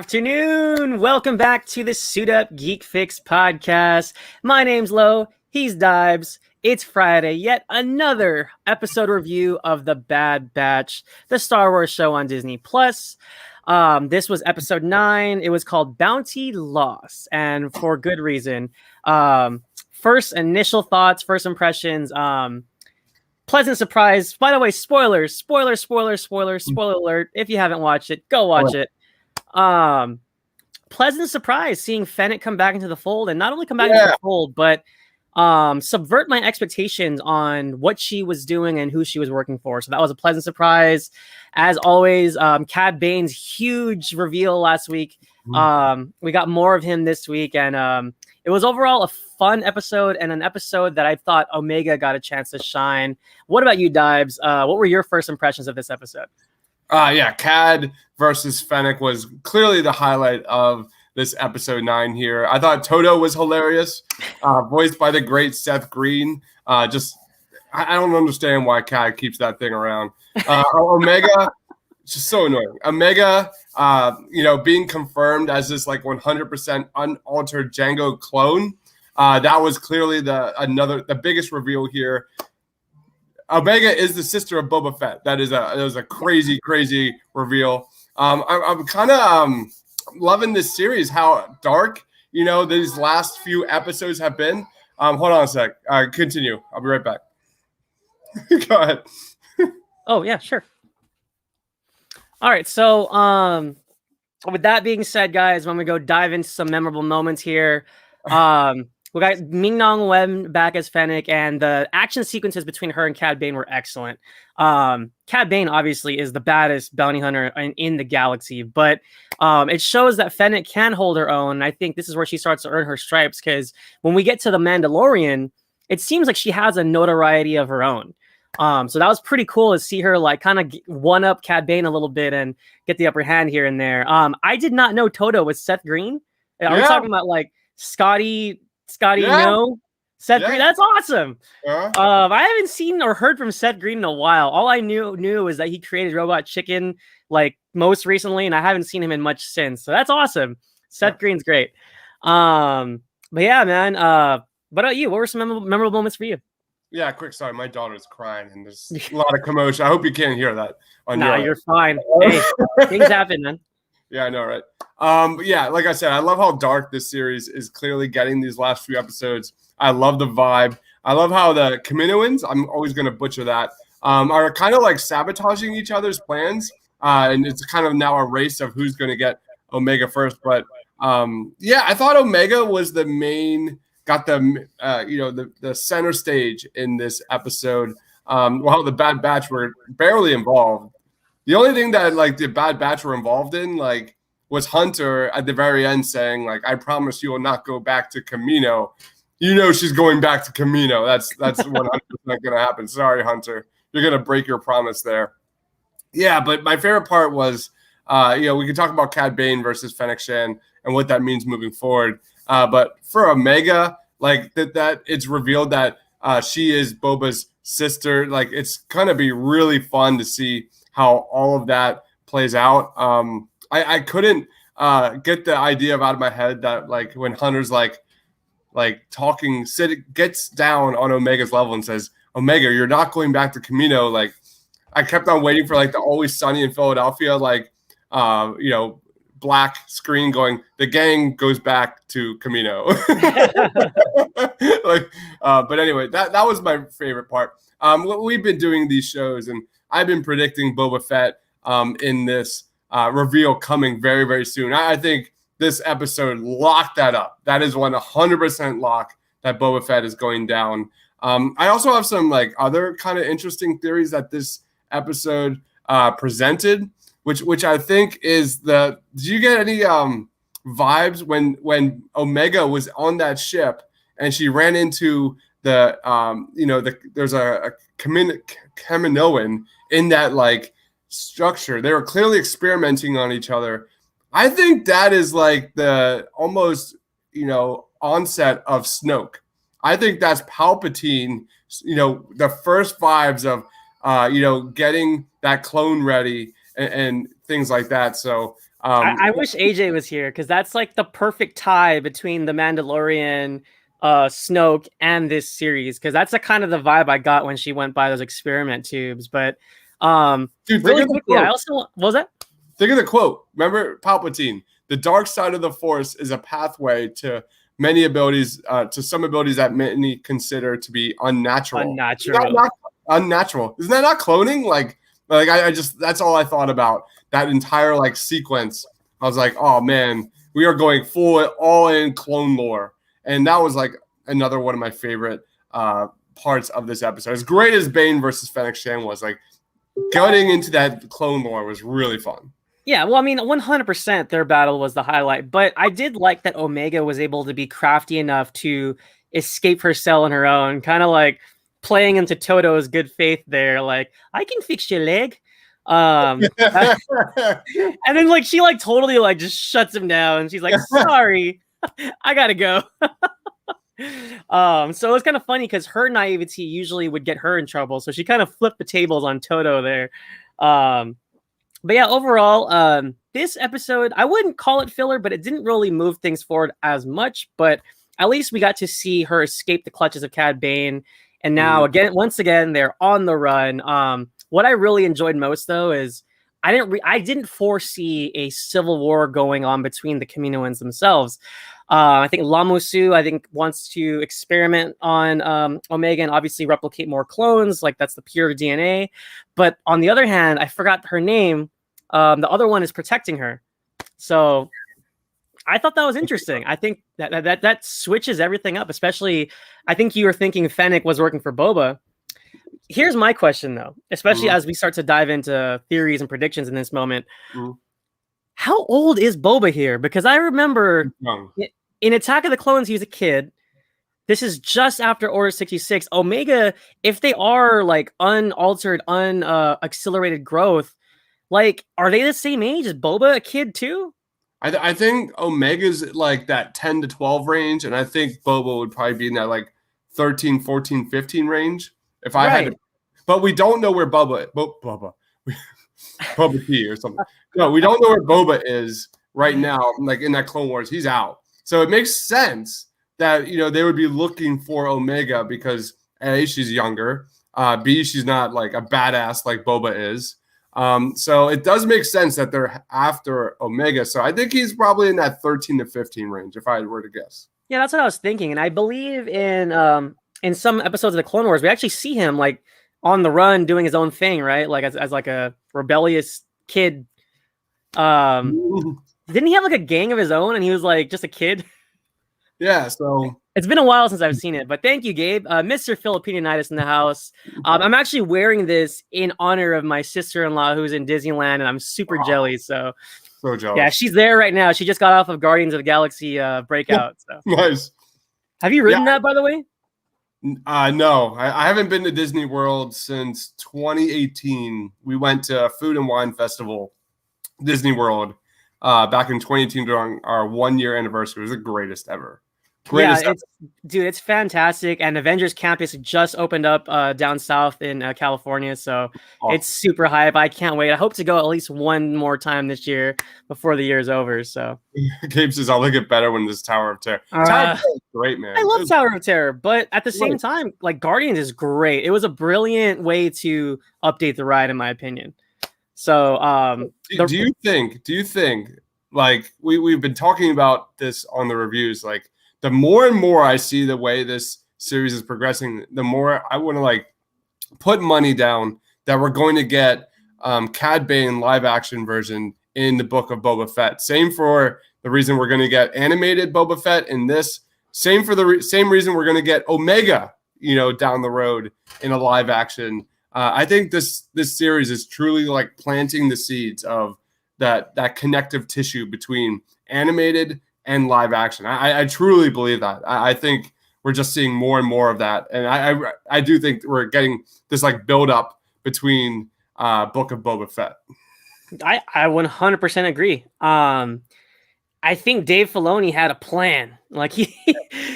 afternoon. Welcome back to the Suit Up Geek Fix podcast. My name's Lo. He's Dibes. It's Friday. Yet another episode review of The Bad Batch, the Star Wars show on Disney Plus. This was episode 9. It was called Bounty Lost, and for good reason. First initial thoughts, first impressions. Pleasant surprise. By the way, spoilers, spoiler alert. If you haven't watched it, go watch it. Pleasant surprise seeing Fennec come back into the fold, and not only come back into the fold, but subvert my expectations on what she was doing and who she was working for. So that was a pleasant surprise. As always, Cad Bane's huge reveal last week. We got more of him this week, and it was overall a fun episode, and an episode that I thought Omega got a chance to shine. What about you, Dibes? What were your first impressions of this episode? Cad versus Fennec was clearly the highlight of this episode 9 here. I thought Todo was hilarious, voiced by the great Seth Green. I don't understand why Cad keeps that thing around. Omega, just so annoying. Omega, being confirmed as this like 100% unaltered Jango clone. That was clearly the biggest reveal here. Omega is the sister of Boba Fett. That was a crazy reveal. I'm kind of loving this series, how dark, these last few episodes have been. Hold on a sec. Continue. I'll be right back. Go ahead. Oh, yeah, sure. All right. So with that being said, guys, when we go dive into some memorable moments here, we got Ming-Na Wen back as Fennec, and the action sequences between her and Cad Bane were excellent. Cad Bane obviously is the baddest bounty hunter in the galaxy, but it shows that Fennec can hold her own. And I think this is where she starts to earn her stripes, because when we get to The Mandalorian, it seems like she has a notoriety of her own. So that was pretty cool to see her like kind of one up Cad Bane a little bit and get the upper hand here and there. I did not know Todo was Seth Green. Are we talking about like Scotty, Seth Green? That's awesome. I haven't seen or heard from Seth Green in a while. All I knew is that he created Robot Chicken like most recently, and I haven't seen him in much since. So that's awesome. Seth Green's great. But yeah, man. What about you? What were some memorable moments for you? Yeah, quick story. My daughter's crying, and there's a lot of commotion. I hope you can't hear that. You're fine. Hey, things happen, man. Yeah, I know, right? But yeah, like I said, I love how dark this series is clearly getting these last few episodes. I love the vibe. I love how the Kaminoans, I'm always going to butcher that, are kind of like sabotaging each other's plans. And it's kind of now a race of who's going to get Omega first. But I thought Omega was the main, got the center stage in this episode. While the Bad Batch were barely involved. The only thing that like the Bad Batch were involved in like was Hunter at the very end saying like, "I promise you will not go back to Kamino." She's going back to Kamino. That's 100% going to happen. Sorry, Hunter, you're going to break your promise there. Yeah, but my favorite part was, we could talk about Cad Bane versus Fennec Shand and what that means moving forward. But for Omega, like that it's revealed that she is Boba's sister. Like it's going to be really fun to see how all of that plays out. I couldn't get the idea out of my head that like when Hunter's like talking, gets down on Omega's level and says, "Omega, you're not going back to Kamino." Like I kept on waiting for like the Always Sunny in Philadelphia, like black screen going, "The gang goes back to Kamino." But anyway, that was my favorite part. We've been doing these shows, and I've been predicting Boba Fett in this reveal coming very, very soon. I think this episode locked that up. That is 100% lock that Boba Fett is going down. I also have some like other kind of interesting theories that this episode presented, which I think is did you get any vibes when Omega was on that ship and she ran into there's a Kaminoan in that like structure. They were clearly experimenting on each other. I think that is like the almost onset of Snoke. I think that's Palpatine, the first vibes of getting that clone ready and things like that. So I wish AJ was here because that's like the perfect tie between the Mandalorian, Snoke, and this series. Because that's the kind of the vibe I got when she went by those experiment tubes. But Dude, really quickly, I also what was that? Think of the quote. Remember Palpatine? The dark side of the Force is a pathway to many abilities, to some abilities that many consider to be unnatural. Unnatural. Isn't that not cloning? Like I just that's all I thought about that entire like sequence. I was like, oh man, we are going full all in clone lore, and that was like another one of my favorite parts of this episode. As great as Bane versus Fennec Shand was, like getting into that clone lore was really fun. Yeah, well, I mean, 100% their battle was the highlight, but I did like that Omega was able to be crafty enough to escape her cell on her own, kind of like playing into Toto's good faith there, like, I can fix your leg. And then like she like totally like just shuts him down. She's like, sorry, I gotta go. So it's kind of funny because her naivety usually would get her in trouble. So she kind of flipped the tables on Toto there. But yeah, overall, this episode, I wouldn't call it filler, but it didn't really move things forward as much. But at least we got to see her escape the clutches of Cad Bane. And now, once again, they're on the run. What I really enjoyed most, though, is I didn't foresee a civil war going on between the Kaminoans themselves. I think Lamusu, wants to experiment on Omega and obviously replicate more clones. Like, that's the pure DNA. But on the other hand, I forgot her name. The other one is protecting her. So I thought that was interesting. I think that switches everything up, especially I think you were thinking Fennec was working for Boba. Here's my question, though, especially as we start to dive into theories and predictions in this moment. How old is Boba here? Because I remember in Attack of the Clones, he was a kid. This is just after Order 66. Omega, if they are like unaltered, accelerated growth, like, are they the same age? Is Boba a kid too? I think Omega's like that 10 to 12 range, and I think Boba would probably be in that like 13, 14, 15 range. If I had to, but we don't know where Boba T or something. No, we don't know where Boba is right now. Like in that Clone Wars, he's out. So it makes sense that they would be looking for Omega because A, she's younger. B, she's not like a badass like Boba is. So it does make sense that they're after Omega. So I think he's probably in that 13 to 15 range, if I were to guess. Yeah, that's what I was thinking. And I believe in some episodes of the Clone Wars, we actually see him like on the run doing his own thing, right? Like as like a rebellious kid. Didn't he have like a gang of his own and he was like just a kid? Yeah, so it's been a while since I've seen it, but thank you, Gabe. Mr. Filipinianitis in the house. I'm actually wearing this in honor of my sister-in-law who's in Disneyland, and I'm super jealous. So jealous. Yeah, she's there right now. She just got off of Guardians of the Galaxy breakout. So nice. Have you ridden that, by the way? No, I haven't been to Disney World since 2018. We went to Food and Wine Festival, Disney World, back in 2018 during our 1-year anniversary. It was the greatest ever. It's fantastic. And Avengers Campus just opened up down south in California, so It's super hype. I can't wait. I hope to go at least one more time this year before the year's over. So Gabe says I'll look it better when this Tower of Terror. Tower of Terror is great, man. I love Tower of Terror, but at the same time, like Guardians is great. It was a brilliant way to update the ride, in my opinion. So do you think like we've been talking about this on the reviews, like the more and more I see the way this series is progressing, the more I want to like put money down that we're going to get Cad Bane live action version in the Book of Boba Fett. Same for the reason we're going to get animated Boba Fett in this. Same for the same reason we're going to get Omega, down the road in a live action. I think this series is truly like planting the seeds of that connective tissue between animated and live action. I truly believe that. I think we're just seeing more and more of that. And I do think we're getting this like build up between Book of Boba Fett. I 100% agree. I think Dave Filoni had a plan. Like he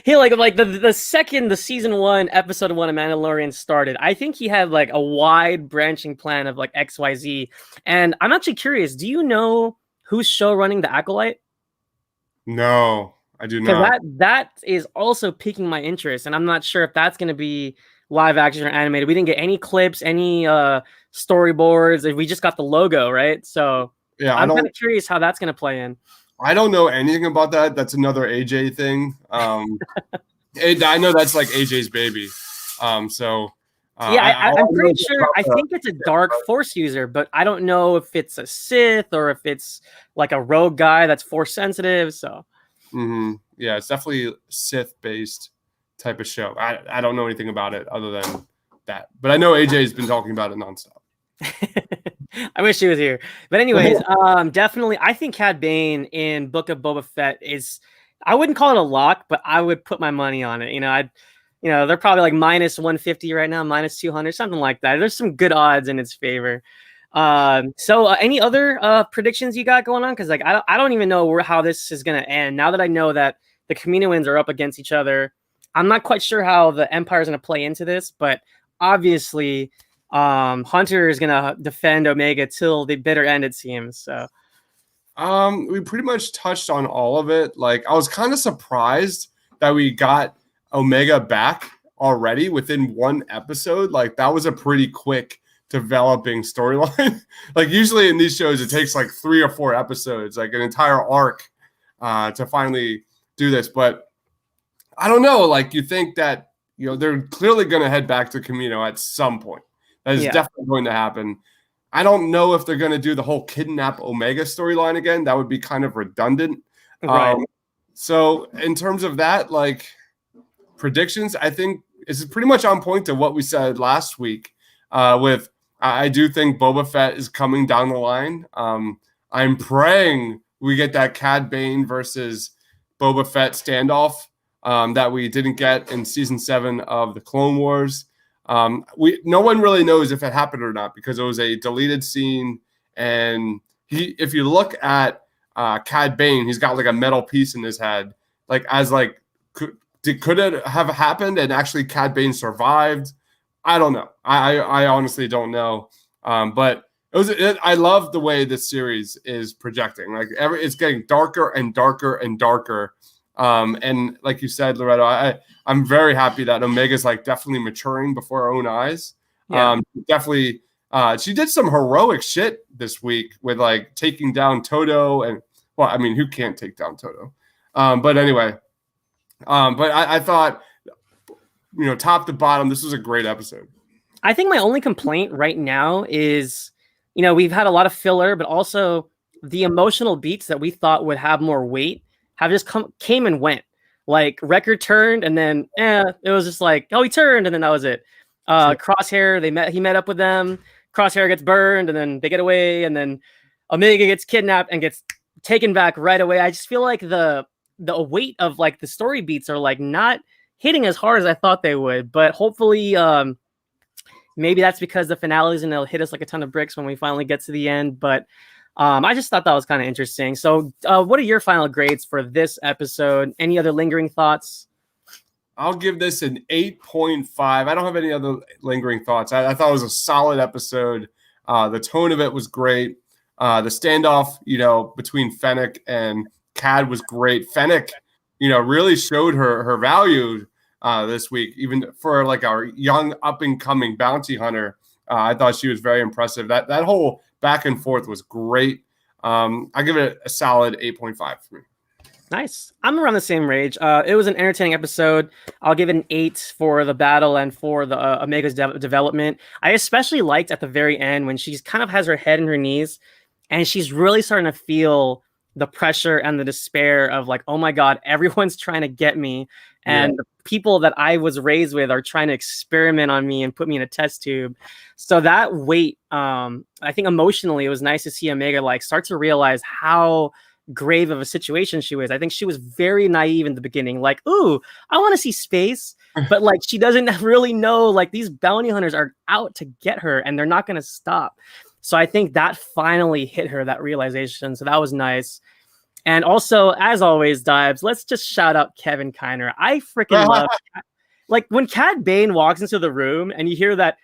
like the second the season 1 episode 1 of Mandalorian started, I think he had like a wide branching plan of like XYZ. And I'm actually curious, do you know who's show running The Acolyte? No, I do Because not. that is also piquing my interest, and I'm not sure if that's going to be live action or animated. We didn't get any clips, any storyboards. We just got the logo, right? So Yeah, I'm kind of curious how that's going to play in. I don't know anything about that. That's another AJ thing. I know that's like AJ's baby. Yeah, I'm pretty sure. I think it's a dark force user, but I don't know if it's a Sith or if it's like a rogue guy that's force sensitive. So, yeah, it's definitely Sith based type of show. I don't know anything about it other than that, but I know AJ's been talking about it nonstop. I wish she was here, but anyways, definitely, I think Cad Bane in Book of Boba Fett is. I wouldn't call it a lock, but I would put my money on it. They're probably like minus 150 right now, minus 200, something like that. There's some good odds in its favor. So any other predictions you got going on? Because like I don't even know how this is gonna end. Now that I know that the Kaminoans are up against each other, I'm not quite sure how the Empire is gonna play into this. But obviously, Hunter is gonna defend Omega till the bitter end, it seems. So. We pretty much touched on all of it. Like, I was kind of surprised that we got Omega back already within one episode. Like, that was a pretty quick developing storyline. Like, usually in these shows, it takes like 3 or 4 episodes, like an entire arc, to finally do this. But I don't know. Like, you think that, they're clearly going to head back to Kamino at some point. That is definitely going to happen. I don't know if they're going to do the whole kidnap Omega storyline again. That would be kind of redundant. Right. So in terms of that, like, predictions, I think is pretty much on point to what we said last week. I do think Boba Fett is coming down the line. I'm praying we get that Cad Bane versus Boba Fett standoff that we didn't get in season 7 of the Clone Wars. No one really knows if it happened or not because it was a deleted scene. And if you look at Cad Bane, he's got like a metal piece in his head. Like, could it have happened and actually Cad Bane survived? I don't know. I honestly don't know. But I love the way this series is projecting. Like, it's getting darker and darker and darker. And like you said, Loretto, I'm very happy that Omega's like definitely maturing before our own eyes. Yeah. Definitely, she did some heroic shit this week with like taking down Toto, and well, I mean, who can't take down Toto? But anyway, but I thought, top to bottom, this was a great episode. I think my only complaint right now is, we've had a lot of filler, but also the emotional beats that we thought would have more weight have just came and went. Like, Wrecker turned, and then it was just like, oh, he turned, and then that was it. Crosshair, he met up with them. Crosshair gets burned, and then they get away, and then Omega gets kidnapped and gets taken back right away. I just feel like the weight of like the story beats are like not hitting as hard as I thought they would. But hopefully, maybe that's because the finales and they'll hit us like a ton of bricks when we finally get to the end. But I just thought that was kind of interesting. So what are your final grades for this episode? Any other lingering thoughts? I'll give this an 8.5. I don't have any other lingering thoughts. I thought it was a solid episode. The tone of it was great. The standoff, between Fennec and Cad was great. Fennec, really showed her value this week, even for like our young up and coming bounty hunter. I thought she was very impressive. That whole back and forth was great. I give it a solid 8.5 for me. Nice. I'm around the same range. It was an entertaining episode. I'll give it an 8 for the battle and for the Omega's development. I especially liked at the very end when she's kind of has her head in her knees and she's really starting to feel the pressure and the despair of like, oh my God, everyone's trying to get me. And the people that I was raised with are trying to experiment on me and put me in a test tube. So that weight, I think emotionally, it was nice to see Omega like start to realize how grave of a situation she was. I think she was very naive in the beginning, like, ooh, I want to see space. But like, she doesn't really know, like, these bounty hunters are out to get her and they're not going to stop. So I think that finally hit her, that realization. So that was nice. And also, as always, Dibes, let's just shout out Kevin Kiner. I freaking love, like, when Cad Bane walks into the room and you hear that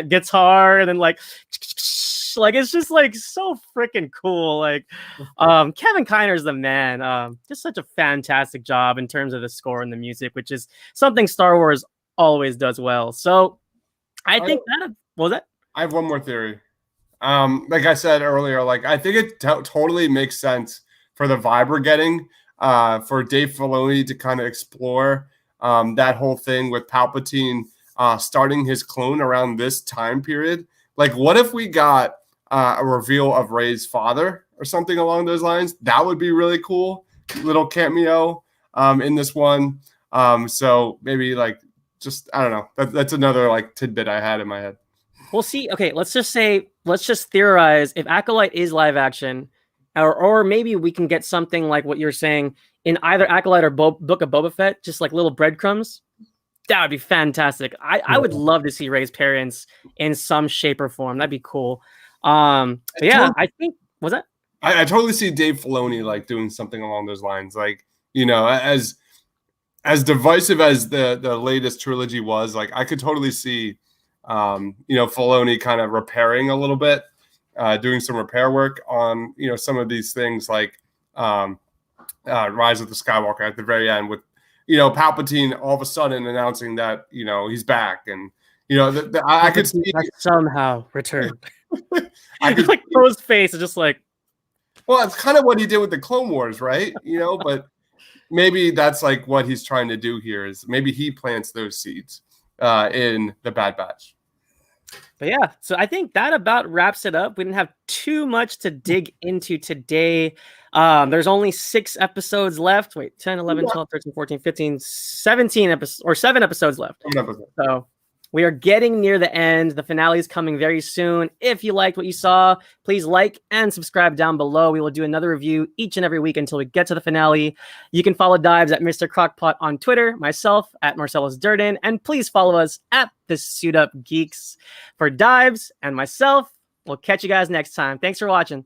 guitar and then like Twitch. Like it's just like so freaking cool. Like Kevin Kiner's the man. Just such a fantastic job in terms of the score and the music, which is something Star Wars always does well. So I think that what was that? I have one more theory. Like I said earlier, like I think it totally makes sense for the vibe we're getting, for Dave Filoni to kind of explore that whole thing with Palpatine starting his clone around this time period. Like, what if we got a reveal of Rey's father or something along those lines? That would be really cool. Little cameo in this one. So maybe like just I don't know. That's another like tidbit I had in my head. We'll see. Okay, let's just theorize if Acolyte is live action, or maybe we can get something like what you're saying in either Acolyte or Book of Boba Fett, just like little breadcrumbs. That would be fantastic. I would love to see Rey's parents in some shape or form. That'd be cool. But yeah, I think was that. I totally see Dave Filoni like doing something along those lines. Like, you know, as divisive as the latest trilogy was, like I could totally see you know, Filoni kind of repairing a little bit, doing some repair work on, you know, some of these things like Rise of the Skywalker at the very end with, you know, Palpatine all of a sudden announcing that, you know, he's back. And, you know, I could see somehow return. I could like Poe's face is just like, well, it's kind of what he did with the Clone Wars, right? You know, but maybe that's like what he's trying to do here is maybe he plants those seeds in the Bad Batch. But yeah, so I think that about wraps it up. We didn't have too much to dig into today. There's only 6 episodes left. Wait, 10, 11, 12, 13, 14, 15, 17 episodes or 7 episodes left. So we are getting near the end. The finale is coming very soon. If you liked what you saw, please like and subscribe down below. We will do another review each and every week until we get to the finale. You can follow Dives at Mr. Crockpot on Twitter, myself at Marcellus Durden, and please follow us at the Suit Up Geeks. For Dives and myself, we'll catch you guys next time. Thanks for watching.